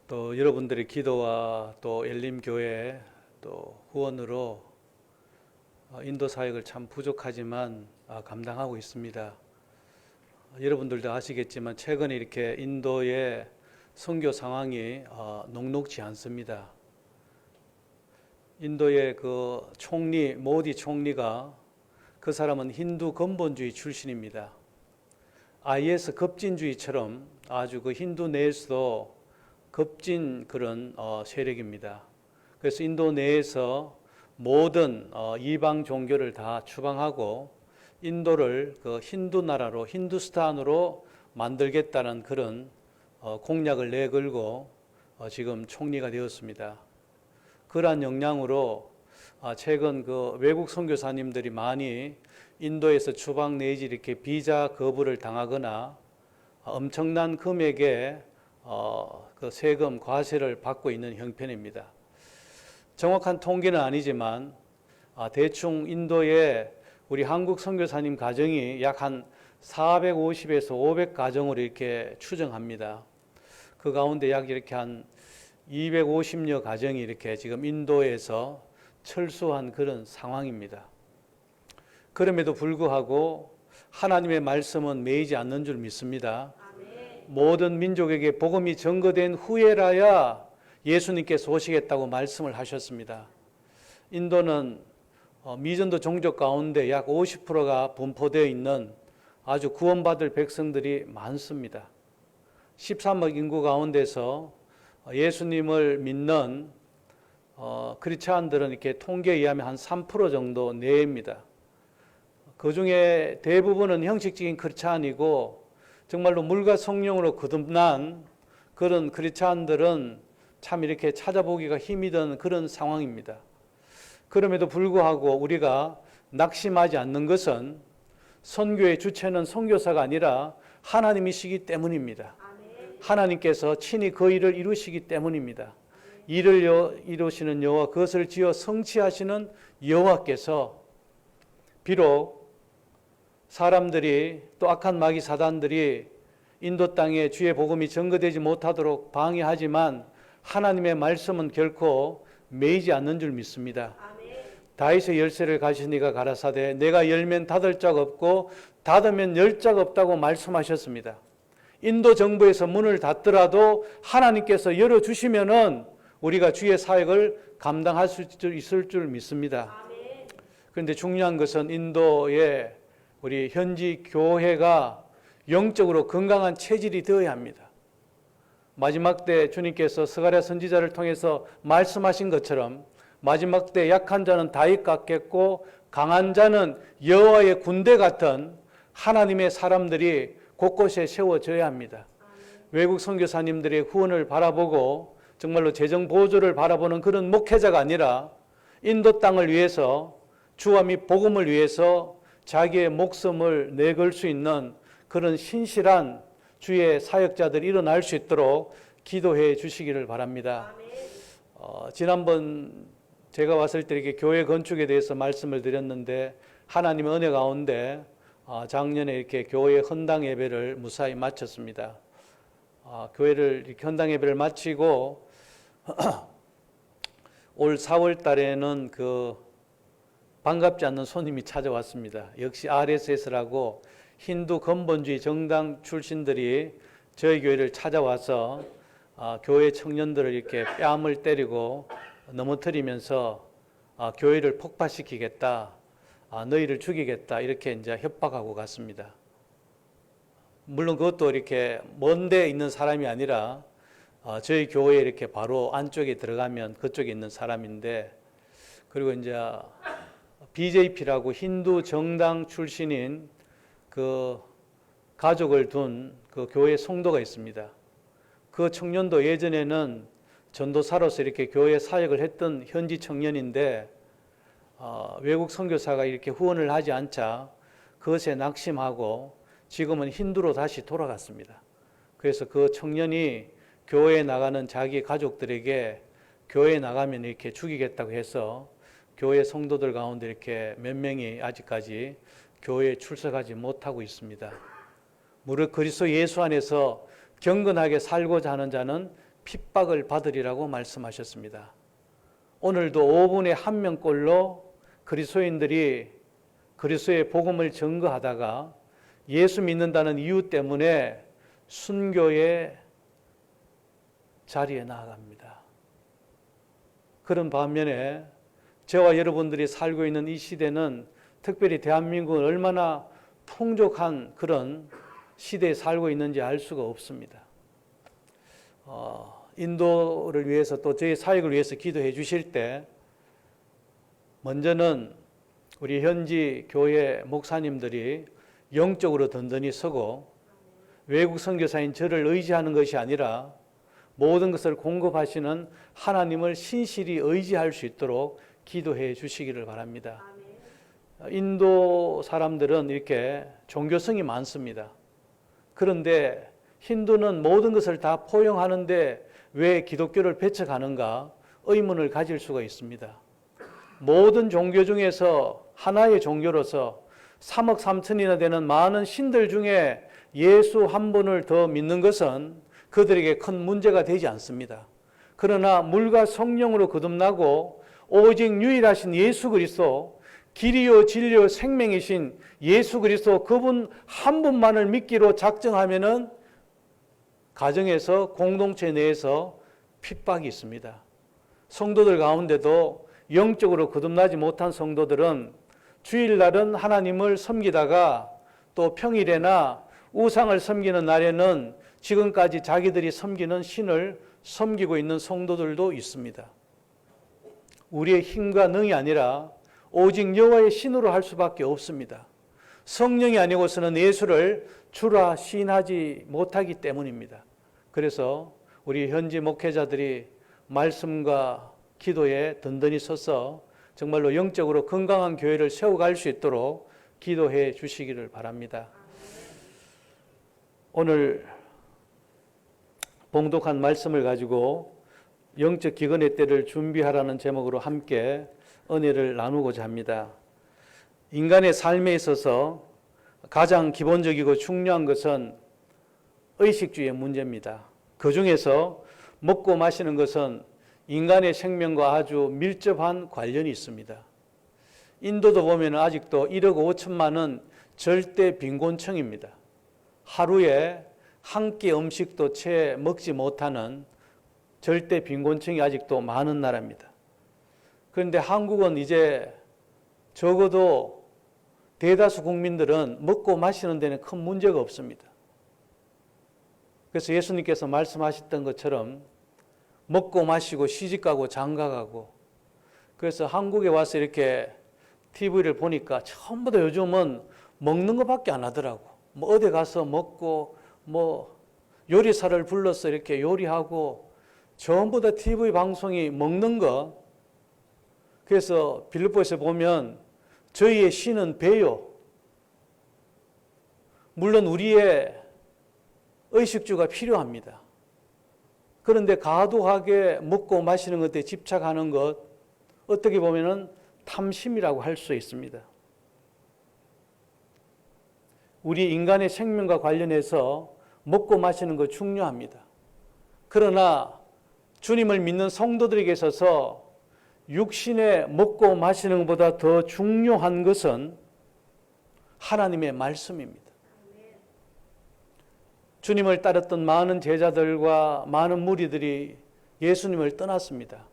또 여러분들의 기도와 또 엘림교회 또 후원으로 인도 사역을 참 부족하지만 감당하고 있습니다. 여러분들도 아시겠지만 최근에 이렇게 인도의 선교 상황이 녹록지 않습니다. 인도의 그 총리 모디 총리가 그 사람은 힌두 근본주의 출신입니다. IS 급진주의처럼 아주 그 힌두 내에서도 급진 그런 세력입니다. 그래서 인도 내에서 모든 이방 종교를 다 추방하고 인도를 그 힌두 나라로 힌두스탄으로 만들겠다는 그런 공약을 내걸고 지금 총리가 되었습니다. 그러한 역량으로 최근 그 외국 선교사님들이 많이 인도에서 추방 내지 이렇게 비자 거부를 당하거나 엄청난 금액의 그 세금 과세를 받고 있는 형편입니다. 정확한 통계는 아니지만 대충 인도에 우리 한국 선교사님 가정이 약 한 450에서 500 가정으로 이렇게 추정합니다. 그 가운데 약 이렇게 한 250여 가정이 이렇게 지금 인도에서 철수한 그런 상황입니다. 그럼에도 불구하고 하나님의 말씀은 매이지 않는 줄 믿습니다. 모든 민족에게 복음이 전거된 후에라야 예수님께서 오시겠다고 말씀을 하셨습니다. 인도는 미전도 종족 가운데 약 50%가 분포되어 있는 아주 구원받을 백성들이 많습니다. 13억 인구 가운데서 예수님을 믿는 크리스찬들은 이렇게 통계에 의하면 한 3% 정도 내입니다. 그 중에 대부분은 형식적인 크리스찬이고 정말로 물과 성령으로 거듭난 그런 크리스찬들은 참 이렇게 찾아보기가 힘이 드는 그런 상황입니다. 그럼에도 불구하고 우리가 낙심하지 않는 것은 선교의 주체는 선교사가 아니라 하나님이시기 때문입니다. 하나님께서 친히 그 일을 이루시기 때문입니다. 일을 이루시는 여호와, 그것을 지어 성취하시는 여호와께서 비록 사람들이 또 악한 마귀 사단들이 인도 땅에 주의 복음이 전거되지 못하도록 방해하지만 하나님의 말씀은 결코 매이지 않는 줄 믿습니다. 다윗의 열쇠를 가진 이가 가라사대 내가 열면 닫을 자가 없고 닫으면 열 자가 없다고 말씀하셨습니다. 인도 정부에서 문을 닫더라도 하나님께서 열어주시면은 우리가 주의 사역을 감당할 수 있을 줄 믿습니다. 그런데 중요한 것은 인도의 우리 현지 교회가 영적으로 건강한 체질이 되어야 합니다. 마지막 때 주님께서 스가랴 선지자를 통해서 말씀하신 것처럼 마지막 때 약한 자는 다윗 같겠고 강한 자는 여호와의 군대 같은 하나님의 사람들이 곳곳에 세워져야 합니다. 외국 선교사님들의 후원을 바라보고 정말로 재정 보조를 바라보는 그런 목회자가 아니라 인도 땅을 위해서 주와 및 복음을 위해서 자기의 목숨을 내걸 수 있는 그런 신실한 주의 사역자들이 일어날 수 있도록 기도해 주시기를 바랍니다. 지난번 제가 왔을 때 이렇게 교회 건축에 대해서 말씀을 드렸는데 하나님의 은혜 가운데 작년에 이렇게 교회 헌당 예배를 무사히 마쳤습니다. 교회를 이렇게 헌당 예배를 마치고 올 4월 달에는 그 반갑지 않는 손님이 찾아왔습니다. 역시 RSS라고 힌두 근본주의 정당 출신들이 저희 교회를 찾아와서 교회 청년들을 이렇게 뺨을 때리고 넘어뜨리면서 교회를 폭파시키겠다, 너희를 죽이겠다 이렇게 이제 협박하고 갔습니다. 물론 그것도 이렇게 먼데 있는 사람이 아니라 저희 교회에 이렇게 바로 안쪽에 들어가면 그쪽에 있는 사람인데, 그리고 이제 BJP라고 힌두 정당 출신인 그 가족을 둔 그 교회 성도가 있습니다. 그 청년도 예전에는 전도사로서 이렇게 교회 사역을 했던 현지 청년인데 외국 선교사가 이렇게 후원을 하지 않자 그것에 낙심하고 지금은 힌두로 다시 돌아갔습니다. 그래서 그 청년이 교회에 나가는 자기 가족들에게 교회에 나가면 이렇게 죽이겠다고 해서 교회 성도들 가운데 이렇게 몇 명이 아직까지 교회에 출석하지 못하고 있습니다. 무릇 그리스도 예수 안에서 경건하게 살고자 하는 자는 핍박을 받으리라고 말씀하셨습니다. 오늘도 5분에 1명꼴로 그리스도인들이 그리스도의 복음을 증거하다가 예수 믿는다는 이유 때문에 순교의 자리에 나아갑니다. 그런 반면에 저와 여러분들이 살고 있는 이 시대는 특별히 대한민국은 얼마나 풍족한 그런 시대에 살고 있는지 알 수가 없습니다. 인도를 위해서 또 저희 사역을 위해서 기도해 주실 때 먼저는 우리 현지 교회 목사님들이 영적으로 든든히 서고 외국 선교사인 저를 의지하는 것이 아니라 모든 것을 공급하시는 하나님을 신실히 의지할 수 있도록 기도해 주시기를 바랍니다. 인도 사람들은 이렇게 종교성이 많습니다. 그런데 힌두는 모든 것을 다 포용하는데 왜 기독교를 배척하는가 의문을 가질 수가 있습니다. 모든 종교 중에서 하나의 종교로서 3억 3천이나 되는 많은 신들 중에 예수 한 분을 더 믿는 것은 그들에게 큰 문제가 되지 않습니다. 그러나 물과 성령으로 거듭나고 오직 유일하신 예수 그리스도, 길이요 진리요 생명이신 예수 그리스도 그분 한 분만을 믿기로 작정하면은 가정에서 공동체 내에서 핍박이 있습니다. 성도들 가운데도 영적으로 거듭나지 못한 성도들은 주일날은 하나님을 섬기다가 또 평일에나 우상을 섬기는 날에는 지금까지 자기들이 섬기는 신을 섬기고 있는 성도들도 있습니다. 우리의 힘과 능이 아니라 오직 여호와의 신으로 할 수밖에 없습니다. 성령이 아니고서는 예수를 주라 시인하지 못하기 때문입니다. 그래서 우리 현지 목회자들이 말씀과 기도에 든든히 서서 정말로 영적으로 건강한 교회를 세워갈 수 있도록 기도해 주시기를 바랍니다. 오늘 봉독한 말씀을 가지고 영적 기근의 때를 준비하라는 제목으로 함께 은혜를 나누고자 합니다. 인간의 삶에 있어서 가장 기본적이고 중요한 것은 의식주의 문제입니다. 그 중에서 먹고 마시는 것은 인간의 생명과 아주 밀접한 관련이 있습니다. 인도도 보면 아직도 1억 5천만은 절대 빈곤층입니다. 하루에 한 끼 음식도 채 먹지 못하는 절대 빈곤층이 아직도 많은 나라입니다. 그런데 한국은 이제 적어도 대다수 국민들은 먹고 마시는 데는 큰 문제가 없습니다. 그래서 예수님께서 말씀하셨던 것처럼 먹고 마시고 시집가고 장가가고, 그래서 한국에 와서 이렇게 TV를 보니까 전부 다 요즘은 먹는 것밖에 안 하더라고. 뭐 어디 가서 먹고 뭐 요리사를 불러서 이렇게 요리하고 전부 다 TV 방송이 먹는 것. 그래서 빌립보에서 보면 저희의 신은 배요. 물론 우리의 의식주가 필요합니다. 그런데 과도하게 먹고 마시는 것에 집착하는 것, 어떻게 보면 탐심이라고 할 수 있습니다. 우리 인간의 생명과 관련해서 먹고 마시는 것 중요합니다. 그러나 주님을 믿는 성도들에게 있어서 육신에 먹고 마시는 것보다 더 중요한 것은 하나님의 말씀입니다. 주님을 따랐던 많은 제자들과 많은 무리들이 예수님을 떠났습니다.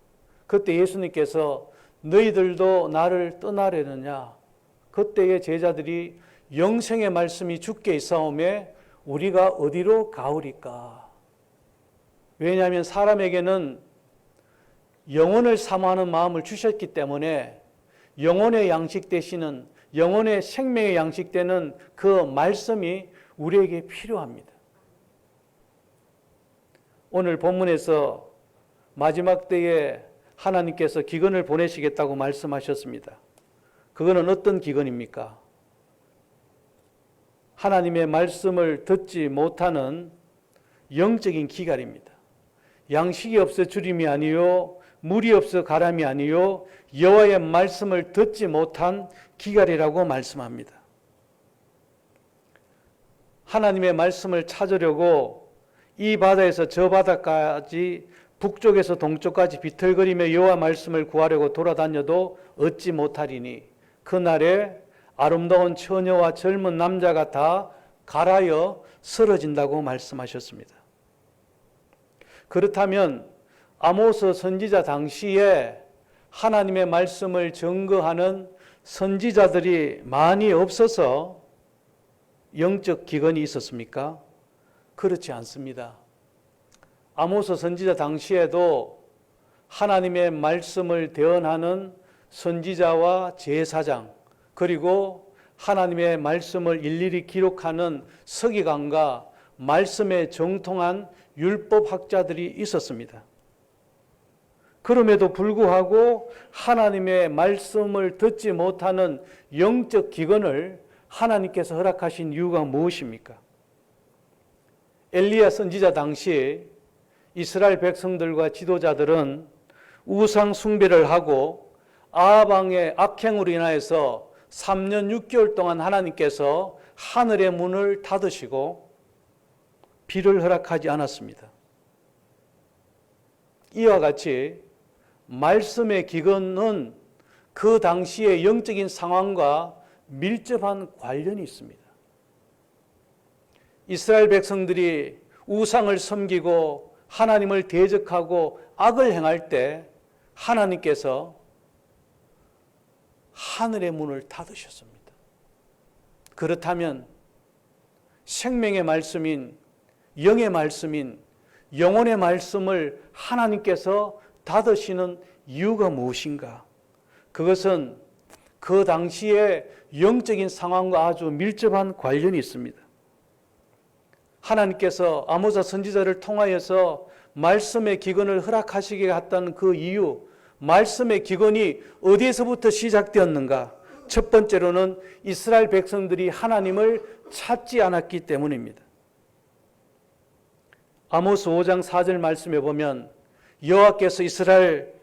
그때 예수님께서 너희들도 나를 떠나려느냐? 그때의 제자들이 영생의 말씀이 주께 있사오매 우리가 어디로 가오리까? 왜냐하면 사람에게는 영혼을 사모하는 마음을 주셨기 때문에 영혼의 양식 되시는, 영혼의 생명의 양식 되는 그 말씀이 우리에게 필요합니다. 오늘 본문에서 마지막 때에 하나님께서 기근을 보내시겠다고 말씀하셨습니다. 그거는 어떤 기근입니까? 하나님의 말씀을 듣지 못하는 영적인 기갈입니다. 양식이 없어 주림이 아니요 물이 없어 가람이 아니요 여호와의 말씀을 듣지 못한 기갈이라고 말씀합니다. 하나님의 말씀을 찾으려고 이 바다에서 저 바다까지 북쪽에서 동쪽까지 비틀거리며 여호와 말씀을 구하려고 돌아다녀도 얻지 못하리니 그날에 아름다운 처녀와 젊은 남자가 다 갈아여 쓰러진다고 말씀하셨습니다. 그렇다면 아모스 선지자 당시에 하나님의 말씀을 증거하는 선지자들이 많이 없어서 영적 기근이 있었습니까? 그렇지 않습니다. 아모스 선지자 당시에도 하나님의 말씀을 대언하는 선지자와 제사장, 그리고 하나님의 말씀을 일일이 기록하는 서기관과 말씀에 정통한 율법학자들이 있었습니다. 그럼에도 불구하고 하나님의 말씀을 듣지 못하는 영적 기근을 하나님께서 허락하신 이유가 무엇입니까? 엘리야 선지자 당시 이스라엘 백성들과 지도자들은 우상 숭배를 하고 아합 왕의 악행으로 인하여서 3년 6개월 동안 하나님께서 하늘의 문을 닫으시고 비를 허락하지 않았습니다. 이와 같이 말씀의 기근은 그 당시의 영적인 상황과 밀접한 관련이 있습니다. 이스라엘 백성들이 우상을 섬기고 하나님을 대적하고 악을 행할 때 하나님께서 하늘의 문을 닫으셨습니다. 그렇다면 생명의 말씀인 영의 말씀인 영혼의 말씀을 하나님께서 닫으시는 이유가 무엇인가? 그것은 그 당시의 영적인 상황과 아주 밀접한 관련이 있습니다. 하나님께서 아모스 선지자를 통하여서 말씀의 기근을 허락하시게 했다는 그 이유, 말씀의 기근이 어디에서부터 시작되었는가? 첫 번째로는 이스라엘 백성들이 하나님을 찾지 않았기 때문입니다. 아모스 5장 4절 말씀에 보면 여호와께서 이스라엘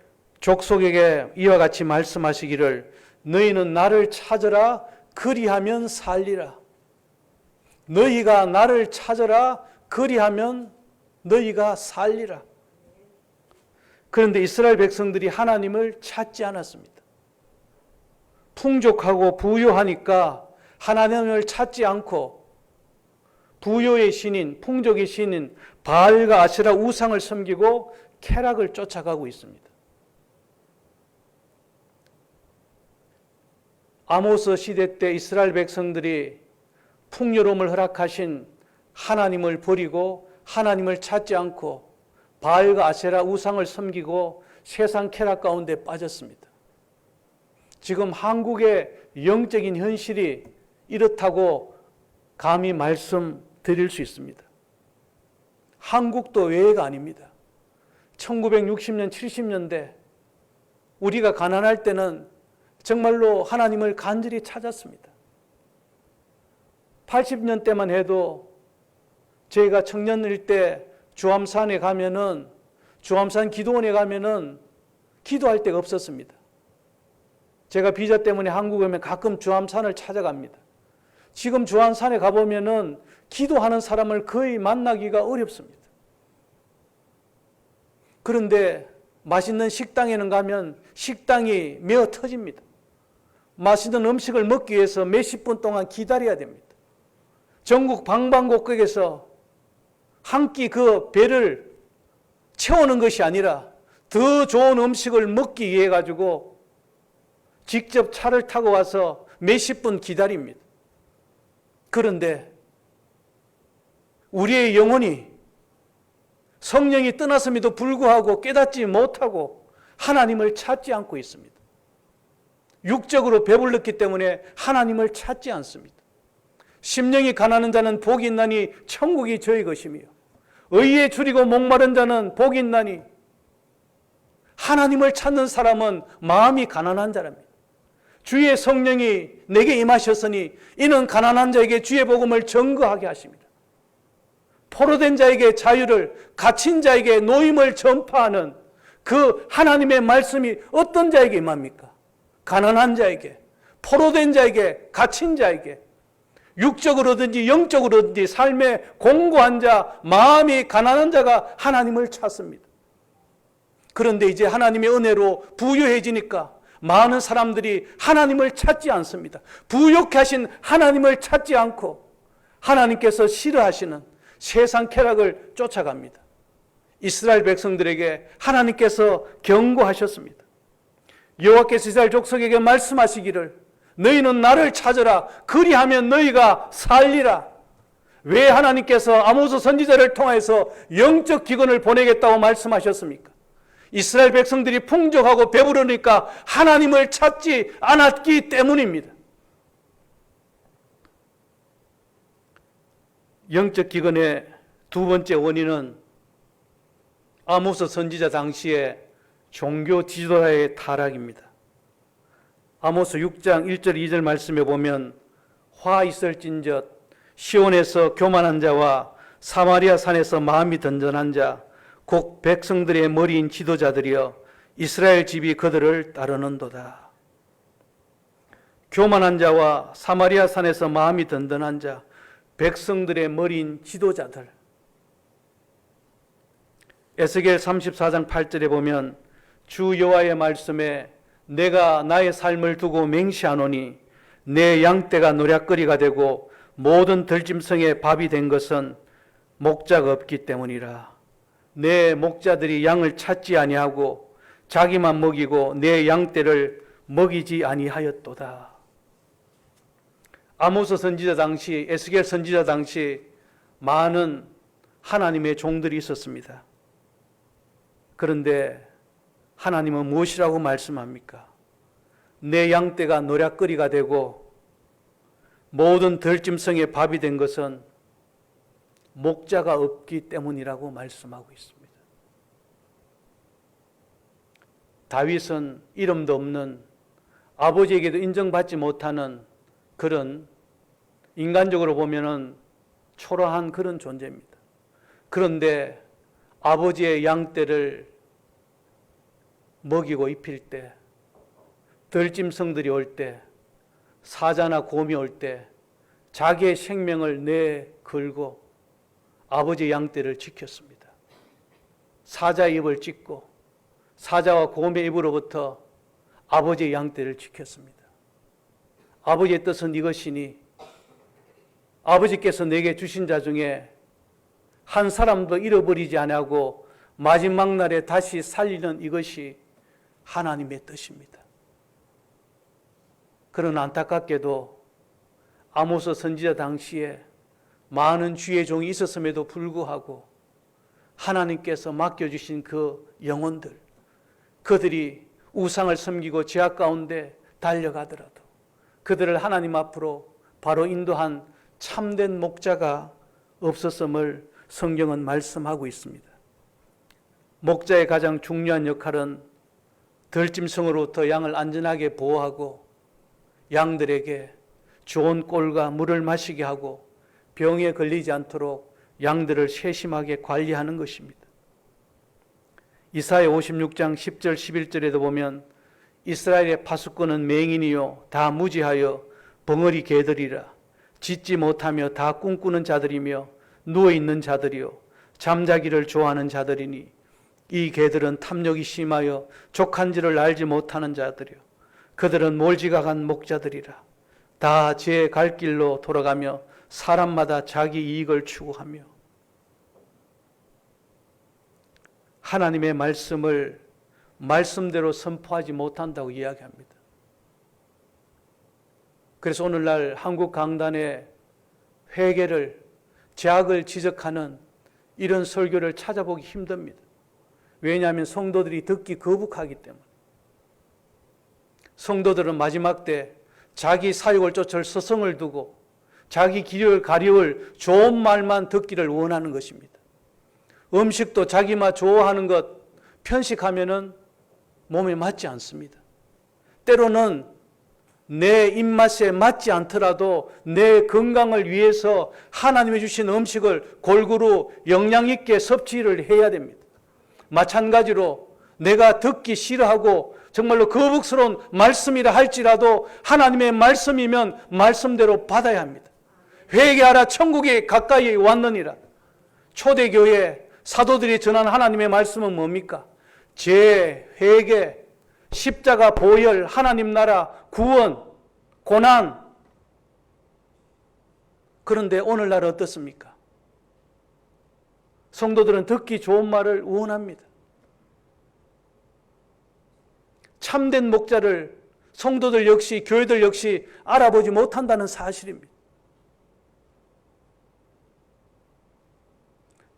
족속에게 이와 같이 말씀하시기를 너희는 나를 찾으라 그리하면 살리라. 너희가 나를 찾으라 그리하면 너희가 살리라. 그런데 이스라엘 백성들이 하나님을 찾지 않았습니다. 풍족하고 부유하니까 하나님을 찾지 않고 부유의 신인, 풍족의 신인 바알과 아세라 우상을 섬기고 쾌락을 쫓아가고 있습니다. 아모스 시대 때 이스라엘 백성들이 풍요로움을 허락하신 하나님을 버리고 하나님을 찾지 않고 바알과 아세라 우상을 섬기고 세상 쾌락 가운데 빠졌습니다. 지금 한국의 영적인 현실이 이렇다고 감히 말씀드릴 수 있습니다. 한국도 외래가 아닙니다. 1960년, 70년대 우리가 가난할 때는 정말로 하나님을 간절히 찾았습니다. 80년대만 해도 저희가 청년일 때 주암산에 가면은 주암산 기도원에 가면은 기도할 데가 없었습니다. 제가 비자 때문에 한국에 오면 가끔 주암산을 찾아갑니다. 지금 주암산에 가보면은 기도하는 사람을 거의 만나기가 어렵습니다. 그런데 맛있는 식당에는 가면 식당이 메어 터집니다. 맛있는 음식을 먹기 위해서 몇십 분 동안 기다려야 됩니다. 전국 방방곡곡에서 한 끼 그 배를 채우는 것이 아니라 더 좋은 음식을 먹기 위해 가지고 직접 차를 타고 와서 몇십 분 기다립니다. 그런데 우리의 영혼이 성령이 떠났음에도 불구하고 깨닫지 못하고 하나님을 찾지 않고 있습니다. 육적으로 배불렀기 때문에 하나님을 찾지 않습니다. 심령이 가난한 자는 복이 있나니 천국이 저희 것이며 의에 줄이고 목마른 자는 복이 있나니 하나님을 찾는 사람은 마음이 가난한 자랍니다. 주의 성령이 내게 임하셨으니 이는 가난한 자에게 주의 복음을 증거하게 하십니다. 포로된 자에게 자유를, 갇힌 자에게 노임을 전파하는 그 하나님의 말씀이 어떤 자에게 임합니까? 가난한 자에게, 포로된 자에게, 갇힌 자에게, 육적으로든지 영적으로든지 삶에 공고한 자, 마음이 가난한 자가 하나님을 찾습니다. 그런데 이제 하나님의 은혜로 부유해지니까 많은 사람들이 하나님을 찾지 않습니다. 부유케 하신 하나님을 찾지 않고 하나님께서 싫어하시는 세상 쾌락을 쫓아갑니다. 이스라엘 백성들에게 하나님께서 경고하셨습니다. 여호와께서 이스라엘 족속에게 말씀하시기를 너희는 나를 찾으라. 그리하면 너희가 살리라. 왜 하나님께서 아모스 선지자를 통해서 영적 기근을 보내겠다고 말씀하셨습니까? 이스라엘 백성들이 풍족하고 배부르니까 하나님을 찾지 않았기 때문입니다. 영적 기근의 두 번째 원인은 아모스 선지자 당시에 종교 지도자의 타락입니다. 아모스 6장 1절 2절 말씀에 보면 화 있을진저 시온에서 교만한 자와 사마리아 산에서 마음이 던전한 자 곧 백성들의 머리인 지도자들이여 이스라엘 집이 그들을 따르는도다. 교만한 자와 사마리아 산에서 마음이 든든한 자, 백성들의 머리인 지도자들. 에스겔 34장 8절에 보면 주 여호와의 말씀에 내가 나의 삶을 두고 맹세하노니 내 양떼가 노략거리가 되고 모든 들짐승의 밥이 된 것은 목자가 없기 때문이라. 내 목자들이 양을 찾지 아니하고 자기만 먹이고 내 양떼를 먹이지 아니하였도다. 아모스 선지자 당시, 에스겔 선지자 당시 많은 하나님의 종들이 있었습니다. 그런데 하나님은 무엇이라고 말씀합니까? 내 양떼가 노략거리가 되고 모든 들짐승의 밥이 된 것은 목자가 없기 때문이라고 말씀하고 있습니다. 다윗은 이름도 없는 아버지에게도 인정받지 못하는 그런 인간적으로 보면은 초라한 그런 존재입니다. 그런데 아버지의 양떼를 먹이고 입힐 때, 들짐승들이 올 때, 사자나 곰이 올 때 자기의 생명을 내걸고 아버지의 양떼를 지켰습니다. 사자의 입을 찢고 사자와 곰의 입으로부터 아버지의 양떼를 지켰습니다. 아버지의 뜻은 이것이니 아버지께서 내게 주신 자 중에 한 사람도 잃어버리지 아니하고 마지막 날에 다시 살리는 이것이 하나님의 뜻입니다. 그러나 안타깝게도 아모스 선지자 당시에 많은 주의 종이 있었음에도 불구하고 하나님께서 맡겨주신 그 영혼들, 그들이 우상을 섬기고 죄악 가운데 달려가더라도 그들을 하나님 앞으로 바로 인도한 참된 목자가 없었음을 성경은 말씀하고 있습니다. 목자의 가장 중요한 역할은 들짐승으로부터 양을 안전하게 보호하고 양들에게 좋은 꼴과 물을 마시게 하고 병에 걸리지 않도록 양들을 세심하게 관리하는 것입니다. 이사야 56장 10절 11절에도 보면 이스라엘의 파수꾼은 맹인이요 다 무지하여 벙어리 개들이라. 짖지 못하며 다 꿈꾸는 자들이며 누워있는 자들이요 잠자기를 좋아하는 자들이니 이 개들은 탐욕이 심하여 족한지를 알지 못하는 자들이요 그들은 몰지각한 목자들이라. 다 제 갈 길로 돌아가며 사람마다 자기 이익을 추구하며. 하나님의 말씀을 말씀대로 선포하지 못한다고 이야기합니다. 그래서 오늘날 한국 강단의 회개를, 죄악을 지적하는 이런 설교를 찾아보기 힘듭니다. 왜냐하면 성도들이 듣기 거북하기 때문에. 성도들은 마지막 때 자기 사욕을 쫓을 서성을 두고 자기 기력을 가리울 좋은 말만 듣기를 원하는 것입니다. 음식도 자기만 좋아하는 것 편식하면은 몸에 맞지 않습니다. 때로는 내 입맛에 맞지 않더라도 내 건강을 위해서 하나님이 주신 음식을 골고루 영양 있게 섭취를 해야 됩니다. 마찬가지로 내가 듣기 싫어하고 정말로 거북스러운 말씀이라 할지라도 하나님의 말씀이면 말씀대로 받아야 합니다. 회개하라 천국이 가까이 왔느니라. 초대교회 사도들이 전한 하나님의 말씀은 뭡니까? 죄, 회개, 십자가, 보혈, 하나님 나라, 구원, 고난. 그런데 오늘날 어떻습니까? 성도들은 듣기 좋은 말을 원합니다. 참된 목자를 성도들 역시, 교회들 역시 알아보지 못한다는 사실입니다.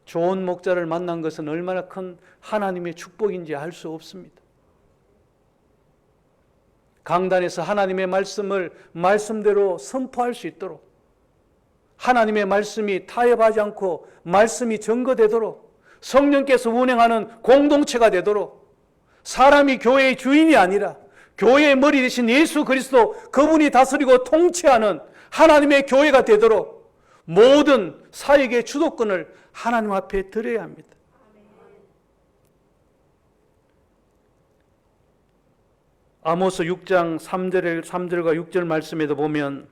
좋은 목자를 만난 것은 얼마나 큰 하나님의 축복인지 알 수 없습니다. 강단에서 하나님의 말씀을 말씀대로 선포할 수 있도록, 하나님의 말씀이 타협하지 않고 말씀이 증거되도록, 성령께서 운행하는 공동체가 되도록, 사람이 교회의 주인이 아니라 교회의 머리 되신 예수 그리스도, 그분이 다스리고 통치하는 하나님의 교회가 되도록 모든 사역의 주도권을 하나님 앞에 드려야 합니다. 아모스 6장 3절과 6절 말씀에도 보면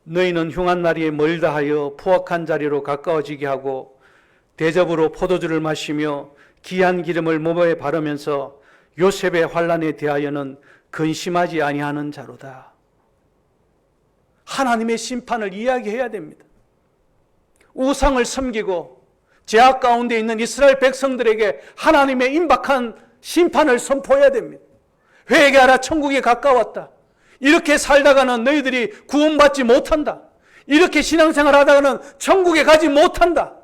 너희는 흉한 날이 멀다 하여 포악한 자리로 가까워지게 하고 대접으로 포도주를 마시며 귀한 기름을 몸에 바르면서 요셉의 환난에 대하여는 근심하지 아니하는 자로다. 하나님의 심판을 이야기해야 됩니다. 우상을 섬기고 죄악 가운데 있는 이스라엘 백성들에게 하나님의 임박한 심판을 선포해야 됩니다. 회개하라 천국이 가까웠다. 이렇게 살다가는 너희들이 구원받지 못한다. 이렇게 신앙생활 하다가는 천국에 가지 못한다.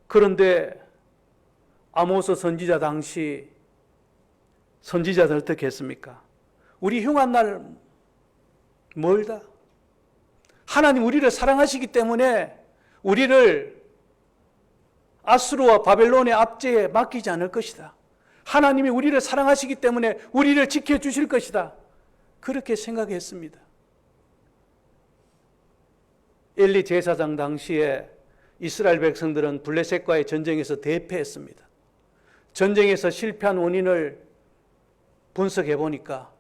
그런데 아모스 선지자 당시 선지자들 어떻게 했습니까? 우리 흉한 날 멀다. 하나님 우리를 사랑하시기 때문에 우리를 아수르와 바벨론의 압제에 맡기지 않을 것이다. 하나님이 우리를 사랑하시기 때문에 우리를 지켜주실 것이다. 그렇게 생각했습니다. 엘리 제사장 당시에 이스라엘 백성들은 블레셋과의 전쟁에서 대패했습니다. 전쟁에서 실패한 원인을 분석해 보니까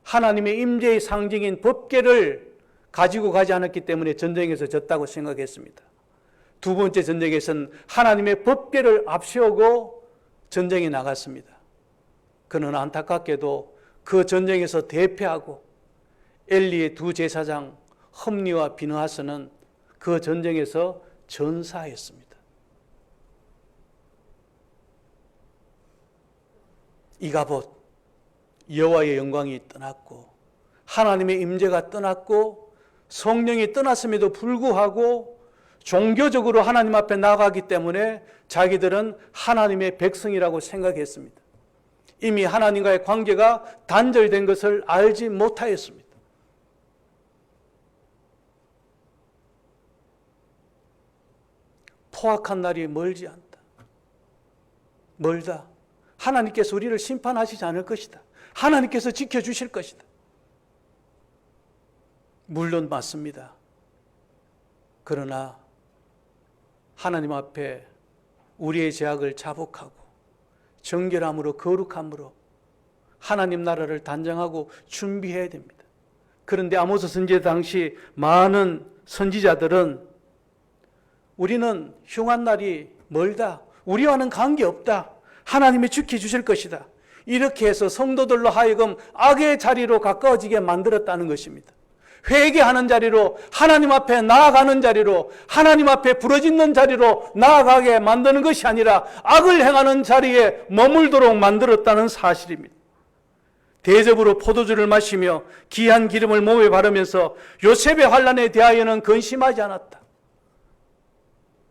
하나님의 임재의 상징인 법궤를 가지고 가지 않았기 때문에 전쟁에서 졌다고 생각했습니다. 두 번째 전쟁에서는 하나님의 법궤를 앞세우고 전쟁에 나갔습니다. 그러나 안타깝게도 그 전쟁에서 대패하고 엘리의 두 제사장 험리와 비느하스는 그 전쟁에서 전사했습니다. 이가봇, 여호와의 영광이 떠났고 하나님의 임재가 떠났고 성령이 떠났음에도 불구하고 종교적으로 하나님 앞에 나아가기 때문에 자기들은 하나님의 백성이라고 생각했습니다. 이미 하나님과의 관계가 단절된 것을 알지 못하였습니다. 포악한 날이 멀지 않다. 멀다. 하나님께서 우리를 심판하시지 않을 것이다. 하나님께서 지켜주실 것이다. 물론 맞습니다. 그러나 하나님 앞에 우리의 죄악을 자복하고 정결함으로 거룩함으로 하나님 나라를 단장하고 준비해야 됩니다. 그런데 아모스 선지자 당시 많은 선지자들은 우리는 흉한 날이 멀다. 우리와는 관계없다. 하나님이 지켜주실 것이다. 이렇게 해서 성도들로 하여금 악의 자리로 가까워지게 만들었다는 것입니다. 회개하는 자리로, 하나님 앞에 나아가는 자리로, 하나님 앞에 부르짖는 자리로 나아가게 만드는 것이 아니라 악을 행하는 자리에 머물도록 만들었다는 사실입니다. 대접으로 포도주를 마시며 귀한 기름을 몸에 바르면서 요셉의 환난에 대하여는 근심하지 않았다.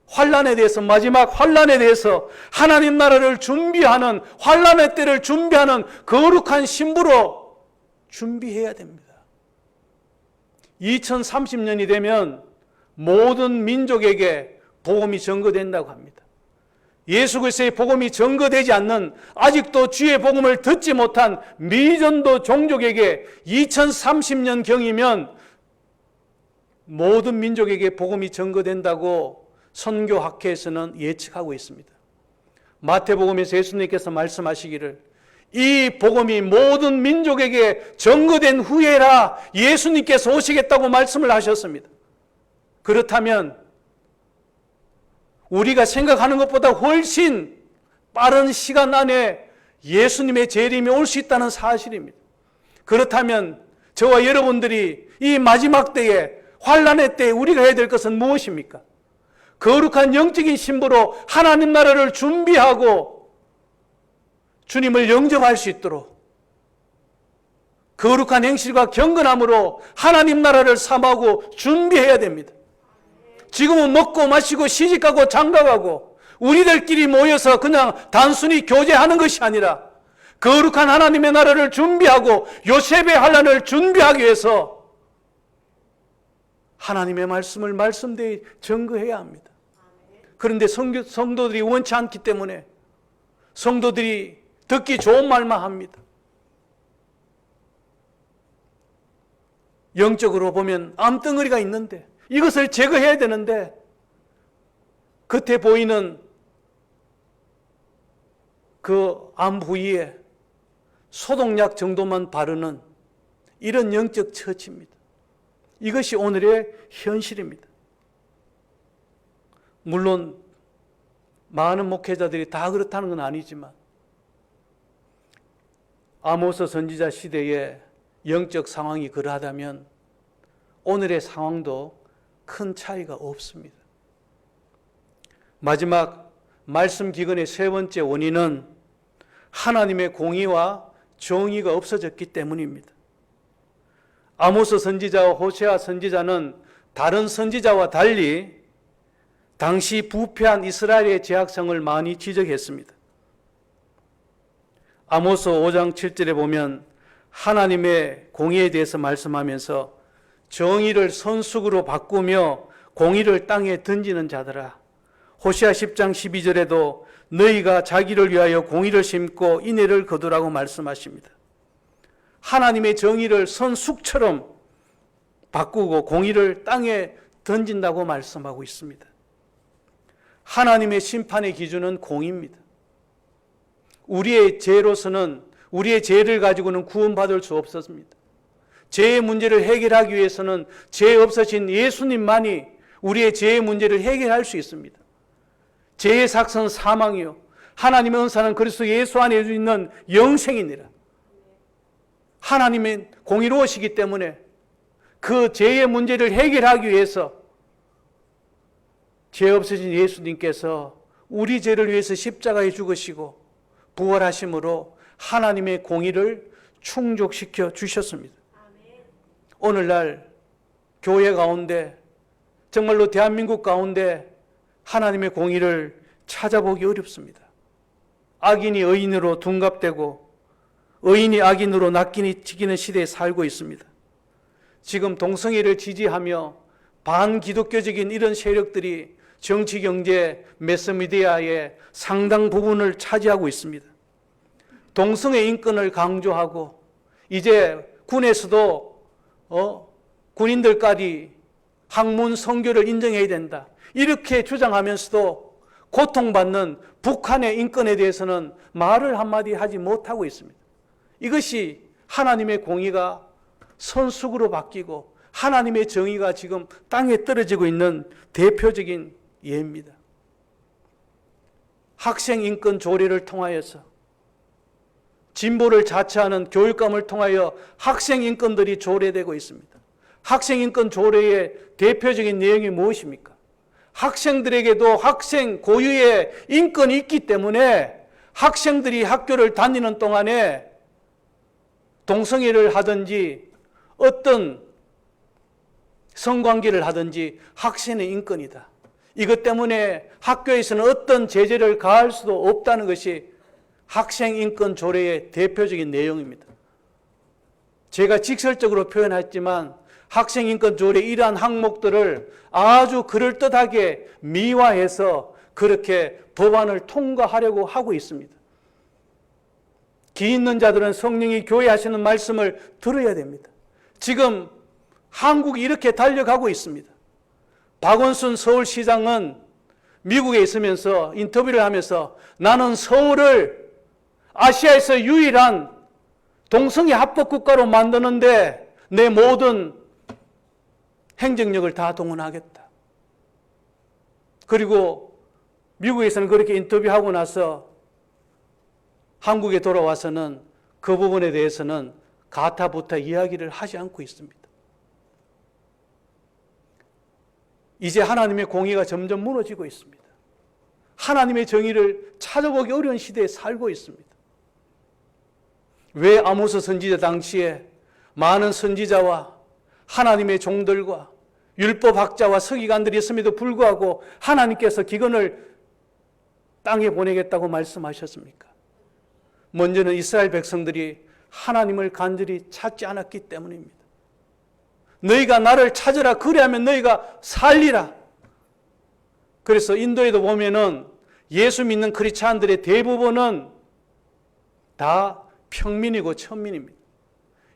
환난에 대해서, 마지막 환난에 대해서 하나님 나라를 준비하는, 환난의 때를 준비하는 거룩한 신부로 준비해야 됩니다. 2030년이 되면 모든 민족에게 복음이 전거된다고 합니다. 예수 그리스도의 복음이 전거되지 않는, 아직도 주의 복음을 듣지 못한 미전도 종족에게 2030년 경이면 모든 민족에게 복음이 전거된다고 선교학회에서는 예측하고 있습니다. 마태복음에서 예수님께서 말씀하시기를 이 복음이 모든 민족에게 전거된 후에라 예수님께서 오시겠다고 말씀을 하셨습니다. 그렇다면 우리가 생각하는 것보다 훨씬 빠른 시간 안에 예수님의 재림이 올 수 있다는 사실입니다. 그렇다면 저와 여러분들이 이 마지막 때에, 환난의 때에 우리가 해야 될 것은 무엇입니까? 거룩한 영적인 신부로 하나님 나라를 준비하고 주님을 영접할 수 있도록 거룩한 행실과 경건함으로 하나님 나라를 삼하고 준비해야 됩니다. 지금은 먹고 마시고 시집가고 장가가고 우리들끼리 모여서 그냥 단순히 교제하는 것이 아니라 거룩한 하나님의 나라를 준비하고 요셉의 환난을 준비하기 위해서 하나님의 말씀을 말씀대로 증거해야 합니다. 그런데 성도들이 원치 않기 때문에 성도들이 듣기 좋은 말만 합니다. 영적으로 보면 암덩어리가 있는데 이것을 제거해야 되는데 겉에 보이는 그 암 부위에 소독약 정도만 바르는 이런 영적 처치입니다. 이것이 오늘의 현실입니다. 물론 많은 목회자들이 다 그렇다는 건 아니지만 아모스 선지자 시대의 영적 상황이 그러하다면 오늘의 상황도 큰 차이가 없습니다. 마지막 말씀 기근의 세 번째 원인은 하나님의 공의와 정의가 없어졌기 때문입니다. 아모스 선지자와 호세아 선지자는 다른 선지자와 달리 당시 부패한 이스라엘의 죄악성을 많이 지적했습니다. 아모스 5장 7절에 보면 하나님의 공의에 대해서 말씀하면서 정의를 선숙으로 바꾸며 공의를 땅에 던지는 자들아. 호세아 10장 12절에도 너희가 자기를 위하여 공의를 심고 인애를 거두라고 말씀하십니다. 하나님의 정의를 선숙처럼 바꾸고 공의를 땅에 던진다고 말씀하고 있습니다. 하나님의 심판의 기준은 공의입니다. 우리의 죄로서는 우리의 죄를 가지고는 구원받을 수 없었습니다. 죄의 문제를 해결하기 위해서는 죄 없으신 예수님만이 우리의 죄의 문제를 해결할 수 있습니다. 죄의 삭은 사망이요 하나님의 은사는 그리스도 예수 안에 있는 영생이니라. 하나님은 공의로우시기 때문에 그 죄의 문제를 해결하기 위해서 죄 없으신 예수님께서 우리 죄를 위해서 십자가에 죽으시고 부활하심으로 하나님의 공의를 충족시켜 주셨습니다. 오늘날 교회 가운데 정말로 대한민국 가운데 하나님의 공의를 찾아보기 어렵습니다. 악인이 의인으로 둔갑되고 의인이 악인으로 낚이는 시대에 살고 있습니다. 지금 동성애를 지지하며 반기독교적인 이런 세력들이 정치, 경제, 매스미디어의 상당 부분을 차지하고 있습니다. 동성애 인권을 강조하고 이제 군에서도 군인들까지 학문 성교를 인정해야 된다. 이렇게 주장하면서도 고통받는 북한의 인권에 대해서는 말을 한마디 하지 못하고 있습니다. 이것이 하나님의 공의가 선숙으로 바뀌고 하나님의 정의가 지금 땅에 떨어지고 있는 대표적인 예입니다. 학생 인권 조례를 통하여서 진보를 자처하는 교육감을 통하여 학생 인권들이 조례되고 있습니다. 학생 인권 조례의 대표적인 내용이 무엇입니까? 학생들에게도 학생 고유의 인권이 있기 때문에 학생들이 학교를 다니는 동안에 동성애를 하든지 어떤 성관계를 하든지 학생의 인권이다. 이것 때문에 학교에서는 어떤 제재를 가할 수도 없다는 것이 학생인권 조례의 대표적인 내용입니다. 제가 직설적으로 표현했지만 학생인권 조례 이러한 항목들을 아주 그럴듯하게 미화해서 그렇게 법안을 통과하려고 하고 있습니다. 기 있는 자들은 성령이 교회하시는 말씀을 들어야 됩니다. 지금 한국이 이렇게 달려가고 있습니다. 박원순 서울시장은 미국에 있으면서 인터뷰를 하면서 나는 서울을 아시아에서 유일한 동성애 합법 국가로 만드는데 내 모든 행정력을 다 동원하겠다. 그리고 미국에서는 그렇게 인터뷰하고 나서 한국에 돌아와서는 그 부분에 대해서는 가타부타 이야기를 하지 않고 있습니다. 이제 하나님의 공의가 점점 무너지고 있습니다. 하나님의 정의를 찾아보기 어려운 시대에 살고 있습니다. 왜 아모스 선지자 당시에 많은 선지자와 하나님의 종들과 율법학자와 서기관들이 있음에도 불구하고 하나님께서 기근을 땅에 보내겠다고 말씀하셨습니까? 먼저는 이스라엘 백성들이 하나님을 간절히 찾지 않았기 때문입니다. 너희가 나를 찾으라, 그리하면 너희가 살리라. 그래서 인도에도 보면은 예수 믿는 크리스찬들의 대부분은 다 평민이고 천민입니다.